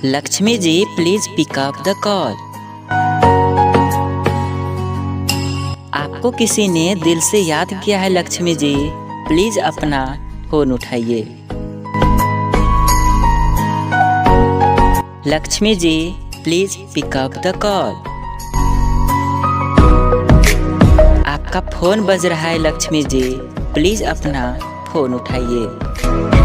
Lakshmi ji please pick up the call. आपको किसी ने दिल से याद किया है लक्ष्मी जी, प्लीज अपना फोन उठाइए। Lakshmi ji please pick up the call. आपका फोन बज रहा है लक्ष्मी जी, प्लीज अपना फोन उठाइए।